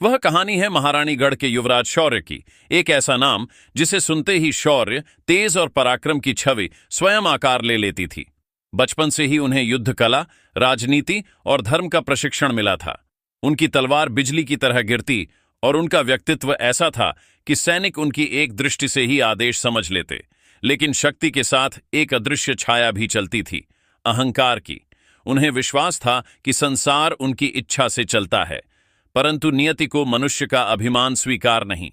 वह कहानी है महारानीगढ़ के युवराज शौर्य की। एक ऐसा नाम जिसे सुनते ही शौर्य, तेज और पराक्रम की छवि स्वयं आकार ले लेती थी। बचपन से ही उन्हें युद्ध कला, राजनीति और धर्म का प्रशिक्षण मिला था। उनकी तलवार बिजली की तरह गिरती और उनका व्यक्तित्व ऐसा था कि सैनिक उनकी एक दृष्टि से ही आदेश समझ लेते। लेकिन शक्ति के साथ एक अदृश्य छाया भी चलती थी, अहंकार की। उन्हें विश्वास था कि संसार उनकी इच्छा से चलता है, परंतु नियति को मनुष्य का अभिमान स्वीकार नहीं।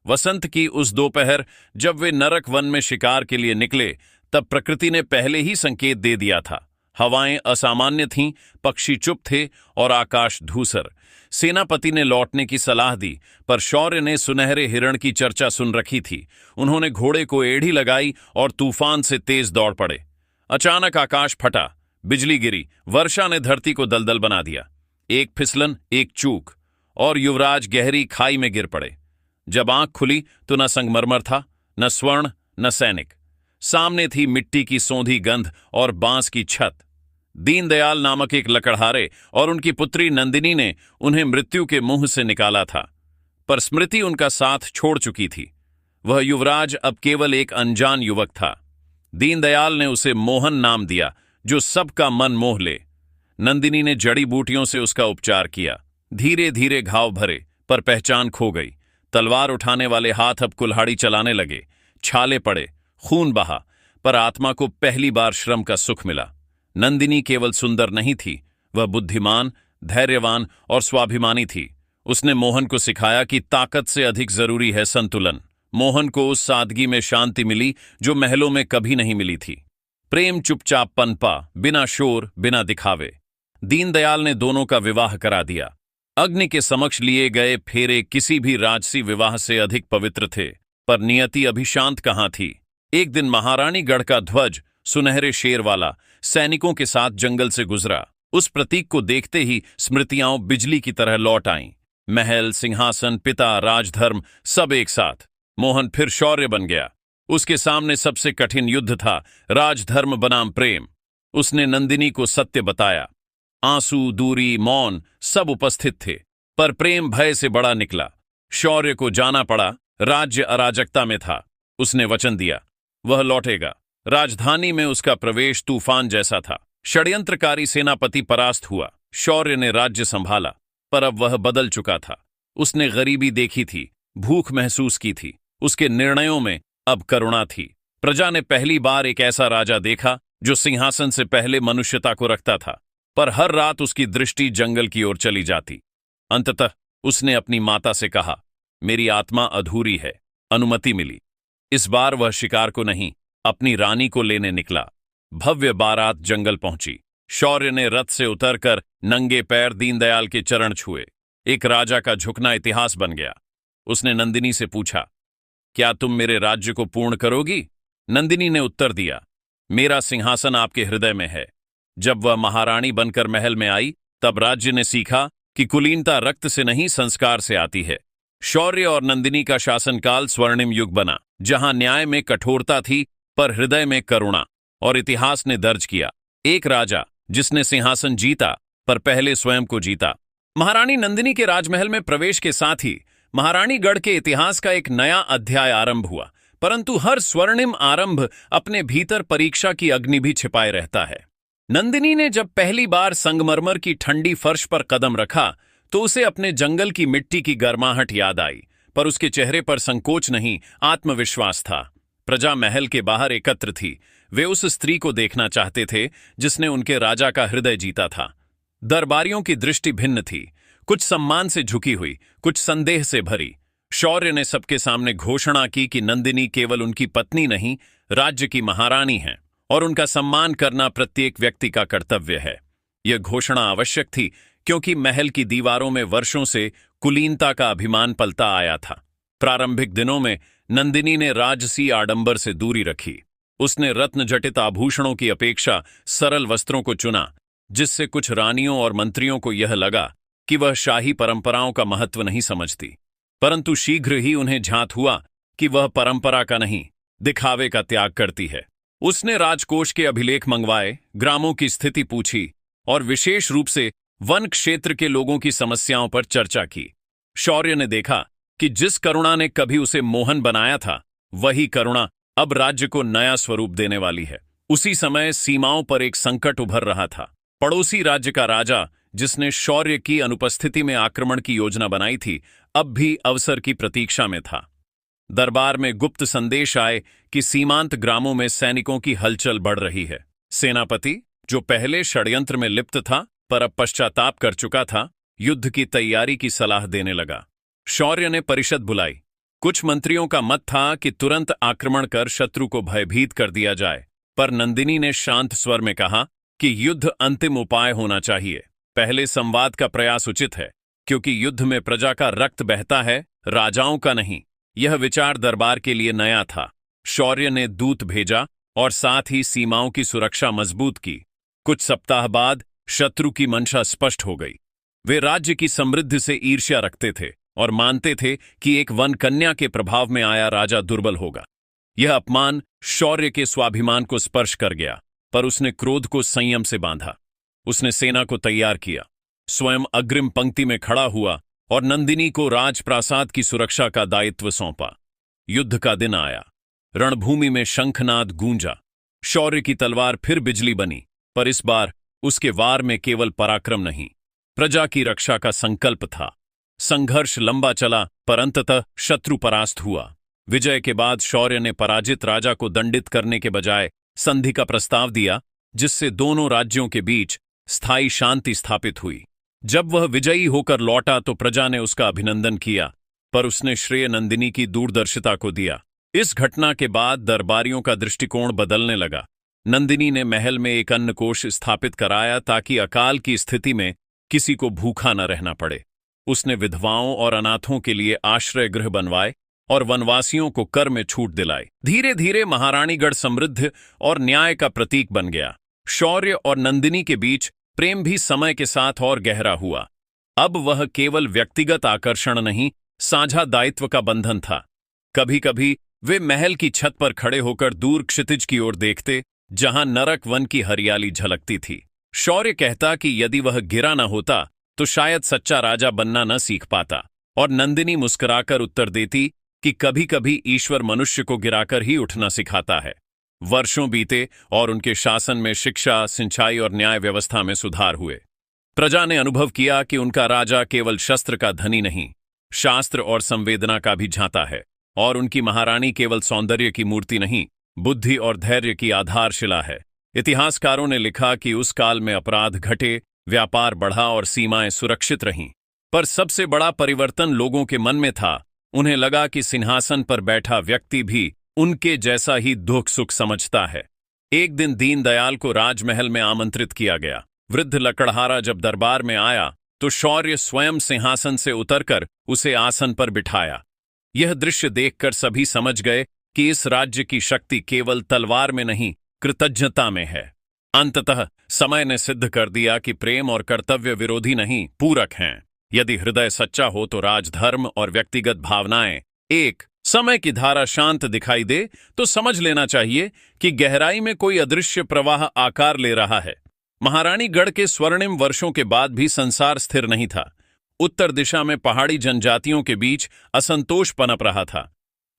वसंत की उस दोपहर जब वे नरक वन में शिकार के लिए निकले, तब प्रकृति ने पहले ही संकेत दे दिया था। हवाएं असामान्य थीं, पक्षी चुप थे और आकाश धूसर। सेनापति ने लौटने की सलाह दी, पर शौर्य ने सुनहरे हिरण की चर्चा सुन रखी थी। उन्होंने घोड़े को एड़ी लगाई और तूफान से तेज दौड़ पड़े। अचानक आकाश फटा, बिजली गिरी, वर्षा ने धरती को दलदल बना दिया। एक फिसलन, एक चूक, और युवराज गहरी खाई में गिर पड़े। जब आंख खुली तो न संगमरमर था, न स्वर्ण, न सैनिक। सामने थी मिट्टी की सौंधी गंध और बांस की छत। दीनदयाल नामक एक लकड़हारे और उनकी पुत्री नंदिनी ने उन्हें मृत्यु के मुंह से निकाला था, पर स्मृति उनका साथ छोड़ चुकी थी। वह युवराज अब केवल एक अनजान युवक था। दीनदयाल ने उसे मोहन नाम दिया, जो सबका मन मोह ले। नंदिनी ने जड़ी बूटियों से उसका उपचार किया। धीरे धीरे घाव भरे, पर पहचान खो गई। तलवार उठाने वाले हाथ अब कुल्हाड़ी चलाने लगे। छाले पड़े, खून बहा, पर आत्मा को पहली बार श्रम का सुख मिला। नंदिनी केवल सुंदर नहीं थी, वह बुद्धिमान, धैर्यवान और स्वाभिमानी थी। उसने मोहन को सिखाया कि ताकत से अधिक जरूरी है संतुलन। मोहन को उस सादगी में शांति मिली जो महलों में कभी नहीं मिली थी। प्रेम चुपचाप पनपा, बिना शोर, बिना दिखावे। दीनदयाल ने दोनों का विवाह करा दिया। अग्नि के समक्ष लिए गए फेरे किसी भी राजसी विवाह से अधिक पवित्र थे, पर नियति अभी शांत कहाँ थी। एक दिन महारानीगढ़ का ध्वज, सुनहरे शेर वाला, सैनिकों के साथ जंगल से गुजरा। उस प्रतीक को देखते ही स्मृतियां बिजली की तरह लौट आईं। महल, सिंहासन, पिता, राजधर्म, सब एक साथ। मोहन फिर शौर्य बन गया। उसके सामने सबसे कठिन युद्ध था, राजधर्म बनाम प्रेम। उसने नंदिनी को सत्य बताया। आंसू, दूरी, मौन सब उपस्थित थे, पर प्रेम भय से बड़ा निकला। शौर्य को जाना पड़ा, राज्य अराजकता में था। उसने वचन दिया, वह लौटेगा। राजधानी में उसका प्रवेश तूफान जैसा था। षड्यंत्रकारी सेनापति परास्त हुआ। शौर्य ने राज्य संभाला, पर अब वह बदल चुका था। उसने गरीबी देखी थी, भूख महसूस की थी। उसके निर्णयों में अब करुणा थी। प्रजा ने पहली बार एक ऐसा राजा देखा जो सिंहासन से पहले मनुष्यता को रखता था, पर हर रात उसकी दृष्टि जंगल की ओर चली जाती। अंततः उसने अपनी माता से कहा, मेरी आत्मा अधूरी है। अनुमति मिली। इस बार वह शिकार को नहीं, अपनी रानी को लेने निकला। भव्य बारात जंगल पहुंची। शौर्य ने रथ से उतरकर नंगे पैर दीनदयाल के चरण छुए। एक राजा का झुकना इतिहास बन गया। उसने नंदिनी से पूछा, क्या तुम मेरे राज्य को पूर्ण करोगी? नंदिनी ने उत्तर दिया, मेरा सिंहासन आपके हृदय में है। जब वह महारानी बनकर महल में आई, तब राज्य ने सीखा कि कुलीनता रक्त से नहीं, संस्कार से आती है। शौर्य और नंदिनी का शासनकाल स्वर्णिम युग बना, जहां न्याय में कठोरता थी पर हृदय में करुणा। और इतिहास ने दर्ज किया, एक राजा जिसने सिंहासन जीता, पर पहले स्वयं को जीता। महारानी नंदिनी के राजमहल में प्रवेश के साथ ही महारानीगढ़ के इतिहास का एक नया अध्याय आरंभ हुआ। परंतु हर स्वर्णिम आरंभ अपने भीतर परीक्षा की अग्नि भी छिपाए रहता है। नंदिनी ने जब पहली बार संगमरमर की ठंडी फर्श पर कदम रखा, तो उसे अपने जंगल की मिट्टी की गर्माहट याद आई, पर उसके चेहरे पर संकोच नहीं, आत्मविश्वास था। प्रजा महल के बाहर एकत्र थी। वे उस स्त्री को देखना चाहते थे जिसने उनके राजा का हृदय जीता था। दरबारियों की दृष्टि भिन्न थी, कुछ सम्मान से झुकी हुई, कुछ संदेह से भरी। शौर्य ने सबके सामने घोषणा की कि नंदिनी केवल उनकी पत्नी नहीं, राज्य की महारानी है, और उनका सम्मान करना प्रत्येक व्यक्ति का कर्तव्य है। यह घोषणा आवश्यक थी, क्योंकि महल की दीवारों में वर्षों से कुलीनता का अभिमान पलता आया था। प्रारंभिक दिनों में नंदिनी ने राजसी आडंबर से दूरी रखी। उसने रत्नजटित आभूषणों की अपेक्षा सरल वस्त्रों को चुना, जिससे कुछ रानियों और मंत्रियों को यह लगा कि वह शाही परंपराओं का महत्व नहीं समझती। परंतु शीघ्र ही उन्हें झांत हुआ कि वह परंपरा का नहीं, दिखावे का त्याग करती है। उसने राजकोष के अभिलेख मंगवाए, ग्रामों की स्थिति पूछी और विशेष रूप से वन क्षेत्र के लोगों की समस्याओं पर चर्चा की। शौर्य ने देखा कि जिस करुणा ने कभी उसे मोहन बनाया था, वही करुणा अब राज्य को नया स्वरूप देने वाली है। उसी समय सीमाओं पर एक संकट उभर रहा था। पड़ोसी राज्य का राजा, जिसने शौर्य की अनुपस्थिति में आक्रमण की योजना बनाई थी, अब भी अवसर की प्रतीक्षा में था। दरबार में गुप्त संदेश आए कि सीमांत ग्रामों में सैनिकों की हलचल बढ़ रही है। सेनापति, जो पहले षड्यंत्र में लिप्त था पर अब पश्चाताप कर चुका था, युद्ध की तैयारी की सलाह देने लगा। शौर्य ने परिषद बुलाई। कुछ मंत्रियों का मत था कि तुरंत आक्रमण कर शत्रु को भयभीत कर दिया जाए, पर नंदिनी ने शांत स्वर में कहा कि युद्ध अंतिम उपाय होना चाहिए। पहले संवाद का प्रयास उचित है, क्योंकि युद्ध में प्रजा का रक्त बहता है, राजाओं का नहीं। यह विचार दरबार के लिए नया था। शौर्य ने दूत भेजा और साथ ही सीमाओं की सुरक्षा मजबूत की। कुछ सप्ताह बाद शत्रु की मंशा स्पष्ट हो गई। वे राज्य की समृद्धि से ईर्ष्या रखते थे और मानते थे कि एक वन कन्या के प्रभाव में आया राजा दुर्बल होगा। यह अपमान शौर्य के स्वाभिमान को स्पर्श कर गया, पर उसने क्रोध को संयम से बांधा। उसने सेना को तैयार किया, स्वयं अग्रिम पंक्ति में खड़ा हुआ और नंदिनी को राजप्रासाद की सुरक्षा का दायित्व सौंपा। युद्ध का दिन आया। रणभूमि में शंखनाद गूंजा। शौर्य की तलवार फिर बिजली बनी, पर इस बार उसके वार में केवल पराक्रम नहीं, प्रजा की रक्षा का संकल्प था। संघर्ष लंबा चला, पर अंततः शत्रु परास्त हुआ। विजय के बाद शौर्य ने पराजित राजा को दंडित करने के बजाय संधि का प्रस्ताव दिया, जिससे दोनों राज्यों के बीच स्थायी शांति स्थापित हुई। जब वह विजयी होकर लौटा तो प्रजा ने उसका अभिनंदन किया, पर उसने श्रेय नंदिनी की दूरदर्शिता को दिया। इस घटना के बाद दरबारियों का दृष्टिकोण बदलने लगा। नंदिनी ने महल में एक अन्नकोष स्थापित कराया ताकि अकाल की स्थिति में किसी को भूखा न रहना पड़े। उसने विधवाओं और अनाथों के लिए आश्रय गृह बनवाए और वनवासियों को कर में छूट दिलाई। धीरे धीरे महारानीगढ़ समृद्ध और न्याय का प्रतीक बन गया। शौर्य और नंदिनी के बीच प्रेम भी समय के साथ और गहरा हुआ। अब वह केवल व्यक्तिगत आकर्षण नहीं, साझा दायित्व का बंधन था। कभी कभी वे महल की छत पर खड़े होकर दूर क्षितिज की ओर देखते, जहां नरक वन की हरियाली झलकती थी। शौर्य कहता कि यदि वह गिरा न होता तो शायद सच्चा राजा बनना न सीख पाता, और नंदिनी मुस्कुराकर उत्तर देती कि कभी कभी ईश्वर मनुष्य को गिराकर ही उठना सिखाता है। वर्षों बीते और उनके शासन में शिक्षा, सिंचाई और न्याय व्यवस्था में सुधार हुए। प्रजा ने अनुभव किया कि उनका राजा केवल शस्त्र का धनी नहीं, शास्त्र और संवेदना का भी झांता है, और उनकी महारानी केवल सौंदर्य की मूर्ति नहीं, बुद्धि और धैर्य की आधारशिला है। इतिहासकारों ने लिखा कि उस काल में अपराध घटे, व्यापार बढ़ा और सीमाएं सुरक्षित रहीं। पर सबसे बड़ा परिवर्तन लोगों के मन में था। उन्हें लगा कि सिंहासन पर बैठा व्यक्ति भी उनके जैसा ही दुख सुख समझता है। एक दिन दीनदयाल को राजमहल में आमंत्रित किया गया। वृद्ध लकड़हारा जब दरबार में आया तो शौर्य स्वयं सिंहासन से उतरकर उसे आसन पर बिठाया। यह दृश्य देखकर सभी समझ गए कि इस राज्य की शक्ति केवल तलवार में नहीं, कृतज्ञता में है। अंततः समय ने सिद्ध कर दिया कि प्रेम और कर्तव्य विरोधी नहीं, पूरक हैं। यदि हृदय सच्चा हो तो राजधर्म और व्यक्तिगत भावनाएं एक। समय की धारा शांत दिखाई दे तो समझ लेना चाहिए कि गहराई में कोई अदृश्य प्रवाह आकार ले रहा है। महारानीगढ़ के स्वर्णिम वर्षों के बाद भी संसार स्थिर नहीं था। उत्तर दिशा में पहाड़ी जनजातियों के बीच असंतोष पनप रहा था।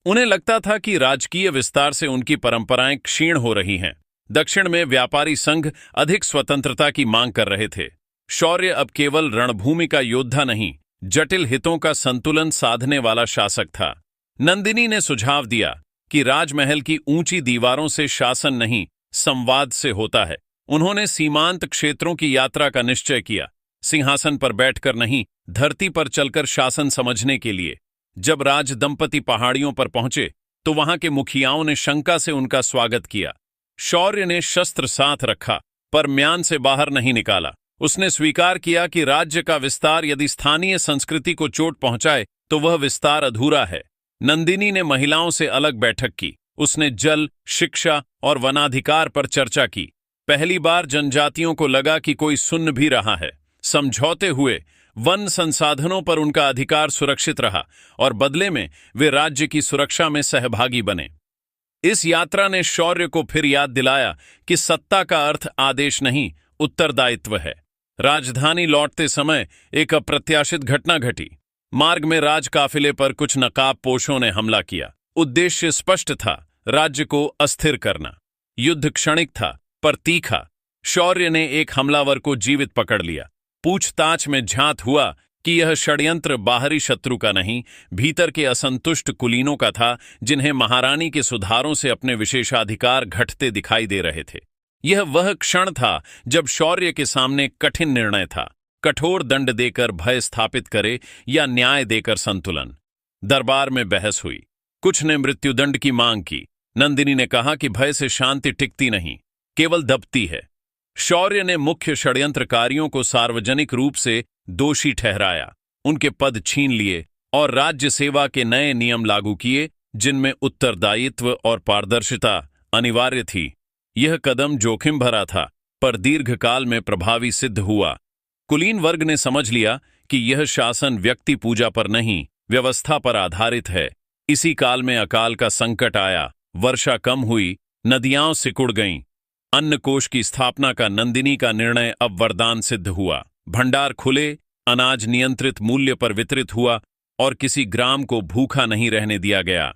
उन्हें लगता था कि राजकीय विस्तार से उनकी परंपराएं क्षीण हो रही हैं। दक्षिण में व्यापारी संघ अधिक स्वतंत्रता की मांग कर रहे थे। शौर्य अब केवल रणभूमि का योद्धा नहीं, जटिल हितों का संतुलन साधने वाला शासक था। नंदिनी ने सुझाव दिया कि राजमहल की ऊंची दीवारों से शासन नहीं, संवाद से होता है। उन्होंने सीमांत क्षेत्रों की यात्रा का निश्चय किया, सिंहासन पर बैठकर नहीं, धरती पर चलकर शासन समझने के लिए। जब राज दंपति पहाड़ियों पर पहुंचे तो वहां के मुखियाओं ने शंका से उनका स्वागत किया। शौर्य ने शस्त्र साथ रखा, पर म्यान से बाहर नहीं निकाला। उसने स्वीकार किया कि राज्य का विस्तार यदि स्थानीय संस्कृति को चोट पहुंचाए तो वह विस्तार अधूरा है। नंदिनी ने महिलाओं से अलग बैठक की। उसने जल, शिक्षा और वनाधिकार पर चर्चा की। पहली बार जनजातियों को लगा कि कोई सुन भी रहा है। समझौते हुए, वन संसाधनों पर उनका अधिकार सुरक्षित रहा और बदले में वे राज्य की सुरक्षा में सहभागी बने। इस यात्रा ने शौर्य को फिर याद दिलाया कि सत्ता का अर्थ आदेश नहीं, उत्तरदायित्व है। राजधानी लौटते समय एक अप्रत्याशित घटना घटी। मार्ग में राज काफिले पर कुछ नकाबपोशों ने हमला किया। उद्देश्य स्पष्ट था, राज्य को अस्थिर करना। युद्ध क्षणिक था पर तीखा। शौर्य ने एक हमलावर को जीवित पकड़ लिया। पूछताछ में झांत हुआ कि यह षड्यंत्र बाहरी शत्रु का नहीं, भीतर के असंतुष्ट कुलीनों का था, जिन्हें महारानी के सुधारों से अपने विशेषाधिकार घटते दिखाई दे रहे थे। यह वह क्षण था जब शौर्य के सामने कठिन निर्णय था, कठोर दंड देकर भय स्थापित करे या न्याय देकर संतुलन। दरबार में बहस हुई। कुछ ने मृत्युदंड की मांग की। नंदिनी ने कहा कि भय से शांति टिकती नहीं, केवल दबती है। शौर्य ने मुख्य षड्यंत्रकारियों को सार्वजनिक रूप से दोषी ठहराया, उनके पद छीन लिए और राज्य सेवा के नए नियम लागू किए, जिनमें उत्तरदायित्व और पारदर्शिता अनिवार्य थी। यह कदम जोखिम भरा था, पर दीर्घकाल में प्रभावी सिद्ध हुआ। कुलीन वर्ग ने समझ लिया कि यह शासन व्यक्ति पूजा पर नहीं, व्यवस्था पर आधारित है। इसी काल में अकाल का संकट आया, वर्षा कम हुई, नदियां सिकुड़ गईं। अन्नकोश की स्थापना का नंदिनी का निर्णय अब वरदान सिद्ध हुआ। भंडार खुले, अनाज नियंत्रित मूल्य पर वितरित हुआ और किसी ग्राम को भूखा नहीं रहने दिया गया।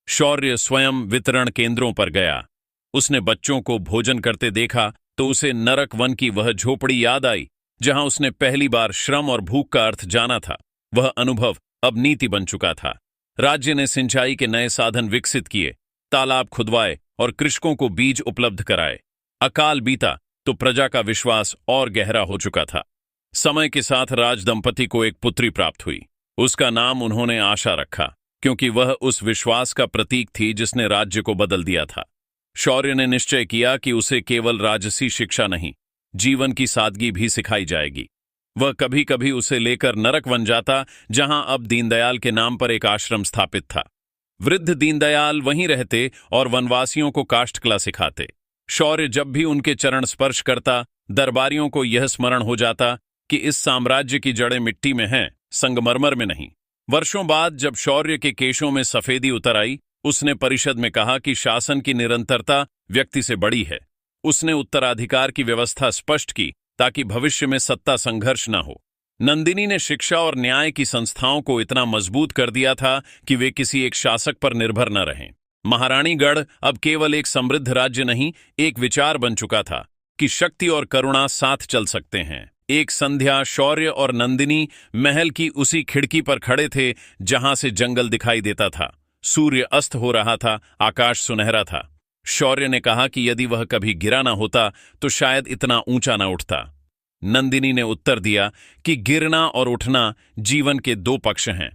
शौर्य स्वयं वितरण केंद्रों पर गया। उसने बच्चों को भोजन करते देखा तो उसे नरक वन की वह झोपड़ी याद आई, जहां उसने पहली बार श्रम और भूख का अर्थ जाना था। वह अनुभव अब नीति बन चुका था। राज्य ने सिंचाई के नए साधन विकसित किए, तालाब खुदवाए और कृषकों को बीज उपलब्ध कराए। अकाल बीता तो प्रजा का विश्वास और गहरा हो चुका था। समय के साथ राज दंपति को एक पुत्री प्राप्त हुई। उसका नाम उन्होंने आशा रखा, क्योंकि वह उस विश्वास का प्रतीक थी जिसने राज्य को बदल दिया था। शौर्य ने निश्चय किया कि उसे केवल राजसी शिक्षा नहीं, जीवन की सादगी भी सिखाई जाएगी। वह कभी कभी उसे लेकर नरक वन जाता, जहां अब दीनदयाल के नाम पर एक आश्रम स्थापित था। वृद्ध दीनदयाल वहीं रहते और वनवासियों को काष्ठकला सिखाते। शौर्य जब भी उनके चरण स्पर्श करता, दरबारियों को यह स्मरण हो जाता कि इस साम्राज्य की जड़ें मिट्टी में हैं, संगमरमर में नहीं। वर्षों बाद जब शौर्य के केशों में सफेदी उतर आई, उसने परिषद में कहा कि शासन की निरंतरता व्यक्ति से बड़ी है। उसने उत्तराधिकार की व्यवस्था स्पष्ट की ताकि भविष्य में सत्ता संघर्ष न हो। नंदिनी ने शिक्षा और न्याय की संस्थाओं को इतना मजबूत कर दिया था कि वे किसी एक शासक पर निर्भर न रहें। महारानीगढ़ अब केवल एक समृद्ध राज्य नहीं, एक विचार बन चुका था कि शक्ति और करुणा साथ चल सकते हैं। एक संध्या शौर्य और नंदिनी महल की उसी खिड़की पर खड़े थे जहां से जंगल दिखाई देता था। सूर्य अस्त हो रहा था, आकाश सुनहरा था। शौर्य ने कहा कि यदि वह कभी गिरा ना होता तो शायद इतना ऊंचा ना उठता। नंदिनी ने उत्तर दिया कि गिरना और उठना जीवन के दो पक्ष हैं,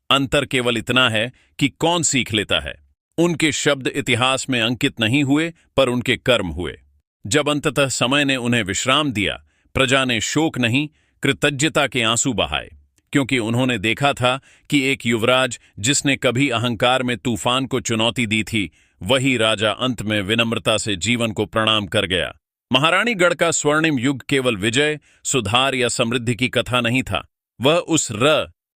अंतर केवल इतना है कि कौन सीख लेता है। उनके शब्द इतिहास में अंकित नहीं हुए, पर उनके कर्म हुए। जब अंततः समय ने उन्हें विश्राम दिया, प्रजा ने शोक नहीं, कृतज्ञता के आंसू बहाए, क्योंकि उन्होंने देखा था कि एक युवराज जिसने कभी अहंकार में तूफान को चुनौती दी थी, वही राजा अंत में विनम्रता से जीवन को प्रणाम कर गया। महारानीगढ़ का स्वर्णिम युग केवल विजय, सुधार या समृद्धि की कथा नहीं था। वह उस